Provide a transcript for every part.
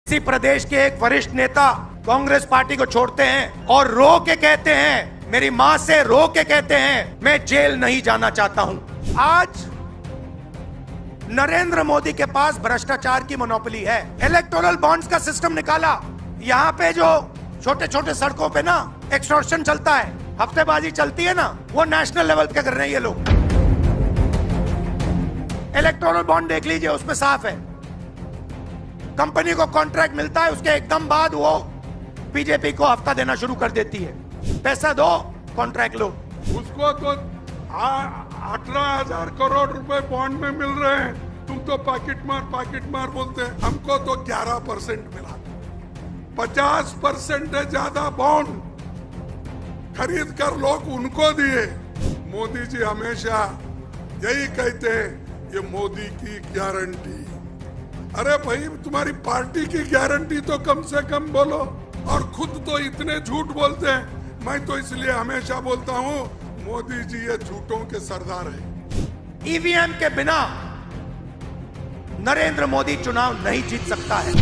इसी प्रदेश के एक वरिष्ठ नेता कांग्रेस पार्टी को छोड़ते हैं और रो के कहते हैं, मेरी मां से रो के कहते हैं, मैं जेल नहीं जाना चाहता हूं। आज नरेंद्र मोदी के पास भ्रष्टाचार की मोनोपोली है। इलेक्टोरल बॉन्ड्स का सिस्टम निकाला। यहाँ पे जो छोटे छोटे सड़कों पे ना एक्सटॉर्शन चलता है, हफ्तेबाजी चलती है ना, वो नेशनल लेवल पे कर रहे हैं ये लोग। इलेक्टोरल बॉन्ड देख लीजिए, उसमें साफ है। कंपनी को कॉन्ट्रैक्ट मिलता है, उसके एकदम बाद वो बीजेपी को हफ्ता देना शुरू कर देती है। पैसा दो, कॉन्ट्रैक्ट लो। उसको तो 18,000 करोड़ रुपए बॉन्ड में मिल रहे हैं। तुम तो पाकिट मार बोलते हैं। हमको तो 11% मिला। 50% है ज्यादा बॉन्ड खरीद कर लोग उनको दिए। मोदी जी हमेशा यही कहते हैं, ये मोदी की गारंटी। अरे भाई, तुम्हारी पार्टी की गारंटी तो कम से कम बोलो। और खुद तो इतने झूठ बोलते हैं। मैं तो इसलिए हमेशा बोलता हूँ, मोदी जी ये झूठों के सरदार हैं। ईवीएम के बिना नरेंद्र मोदी चुनाव नहीं जीत सकता है।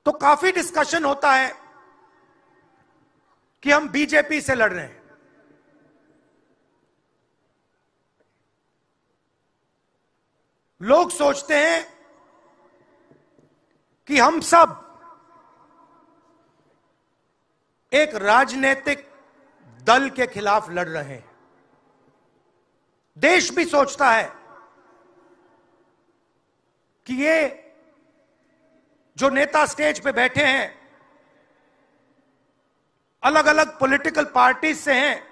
तो काफी डिस्कशन होता है कि हम बीजेपी से लड़ रहे हैं। लोग सोचते हैं कि हम सब एक राजनीतिक दल के खिलाफ लड़ रहे हैं। देश भी सोचता है कि ये जो नेता स्टेज पे बैठे हैं, अलग अलग पॉलिटिकल पार्टी से हैं,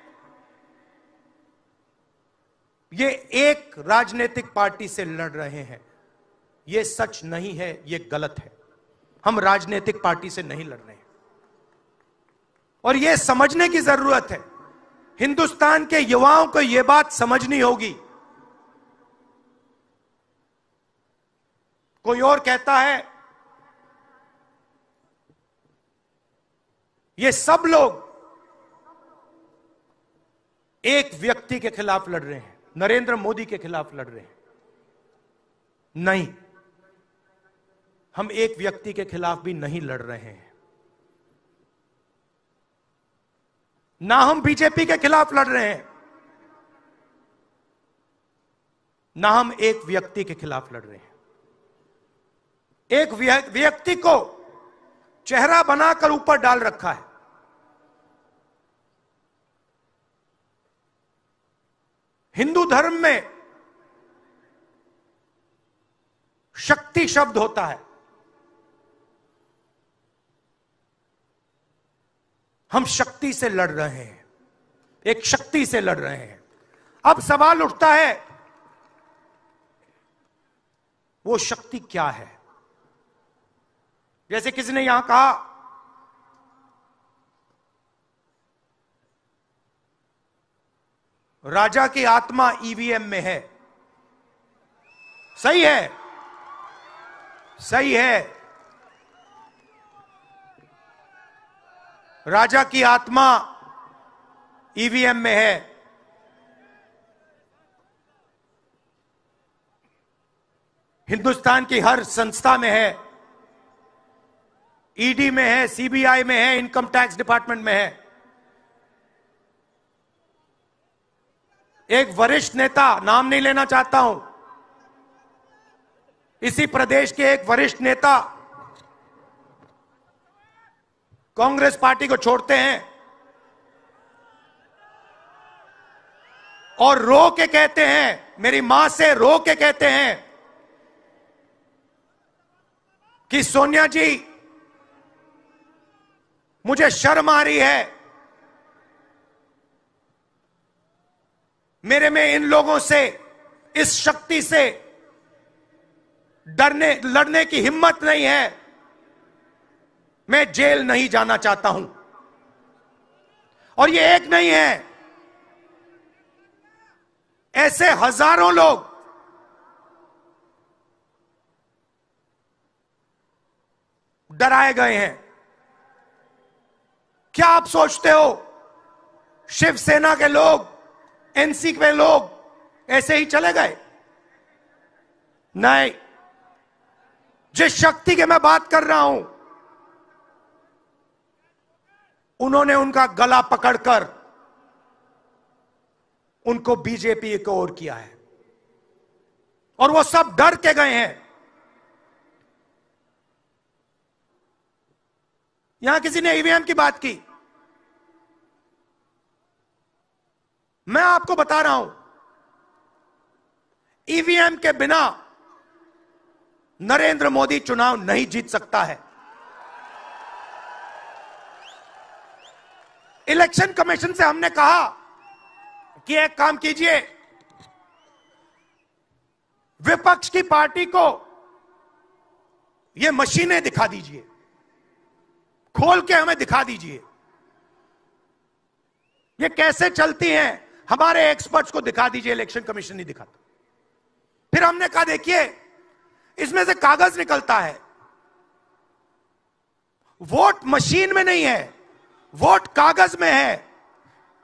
ये एक राजनीतिक पार्टी से लड़ रहे हैं। ये सच नहीं है, ये गलत है। हम राजनीतिक पार्टी से नहीं लड़ रहे हैं और यह समझने की जरूरत है। हिंदुस्तान के युवाओं को यह बात समझनी होगी। कोई और कहता है ये सब लोग एक व्यक्ति के खिलाफ लड़ रहे हैं, नरेंद्र मोदी के खिलाफ लड़ रहे हैं। नहीं, हम एक व्यक्ति के खिलाफ भी नहीं लड़ रहे हैं। ना हम बीजेपी के खिलाफ लड़ रहे हैं, ना हम एक व्यक्ति के खिलाफ लड़ रहे हैं। एक व्यक्ति को चेहरा बनाकर ऊपर डाल रखा है। हिंदू धर्म में शक्ति शब्द होता है। हम शक्ति से लड़ रहे हैं, एक शक्ति से लड़ रहे हैं। अब सवाल उठता है, वो शक्ति क्या है? जैसे किसी ने यहां कहा, राजा की आत्मा ईवीएम में है। सही है, सही है। राजा की आत्मा ईवीएम में है। हिंदुस्तान की हर संस्था में है, ईडी में है, सीबीआई में है, इनकम टैक्स डिपार्टमेंट में है। एक वरिष्ठ नेता, नाम नहीं लेना चाहता हूं, इसी प्रदेश के एक वरिष्ठ नेता कांग्रेस पार्टी को छोड़ते हैं और रो के कहते हैं, मेरी मां से रो के कहते हैं कि सोनिया जी, मुझे शर्म आ रही है, मेरे में इन लोगों से, इस शक्ति से लड़ने की हिम्मत नहीं है, मैं जेल नहीं जाना चाहता हूं। और ये एक नहीं है, ऐसे हजारों लोग डराए गए हैं। क्या आप सोचते हो शिवसेना के लोग, एनसी के लोग ऐसे ही चले गए? नहीं, जिस शक्ति की मैं बात कर रहा हूं, उन्होंने उनका गला पकड़कर उनको बीजेपी की ओर किया है और वो सब डर के गए हैं। यहां किसी ने ईवीएम की बात की, मैं आपको बता रहा हूं, ईवीएम के बिना नरेंद्र मोदी चुनाव नहीं जीत सकता है। इलेक्शन कमीशन से हमने कहा कि एक काम कीजिए, विपक्ष की पार्टी को ये मशीनें दिखा दीजिए, खोल के हमें दिखा दीजिए ये कैसे चलती हैं, हमारे एक्सपर्ट्स को दिखा दीजिए। इलेक्शन कमीशन नहीं दिखाता। फिर हमने कहा देखिए, इसमें से कागज निकलता है, वोट मशीन में नहीं है, वोट कागज में है।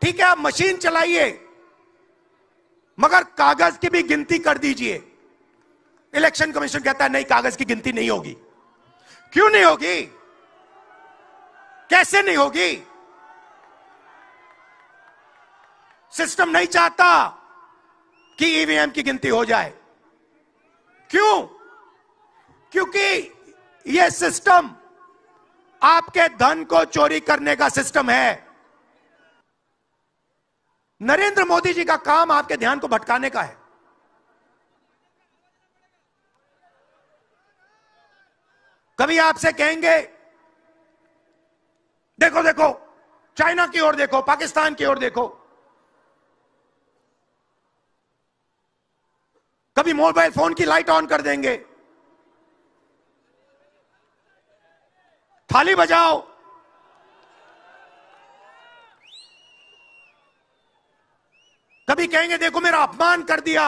ठीक है, आप मशीन चलाइए, मगर कागज की भी गिनती कर दीजिए। इलेक्शन कमीशन कहता है नहीं, कागज की गिनती नहीं होगी। क्यों नहीं होगी? कैसे नहीं होगी? सिस्टम नहीं चाहता कि ईवीएम की गिनती हो जाए। क्यों? क्योंकि यह सिस्टम आपके धन को चोरी करने का सिस्टम है। नरेंद्र मोदी जी का काम आपके ध्यान को भटकाने का है। कभी आपसे कहेंगे देखो देखो, चाइना की ओर देखो, पाकिस्तान की ओर देखो। कभी मोबाइल फोन की लाइट ऑन कर देंगे, थाली बजाओ। कभी कहेंगे देखो मेरा अपमान कर दिया,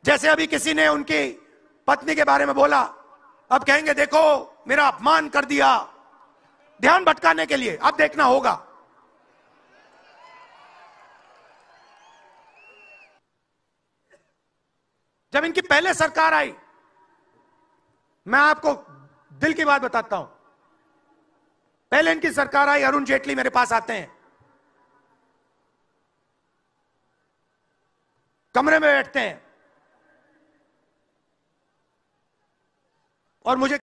जैसे अभी किसी ने उनकी पत्नी के बारे में बोला, अब कहेंगे देखो मेरा अपमान कर दिया, ध्यान भटकाने के लिए। अब देखना होगा। जब इनकी पहले सरकार आई, मैं आपको दिल की बात बताता हूं, पहले इनकी सरकार आई, अरुण जेटली मेरे पास आते हैं, कमरे में बैठते हैं और मुझे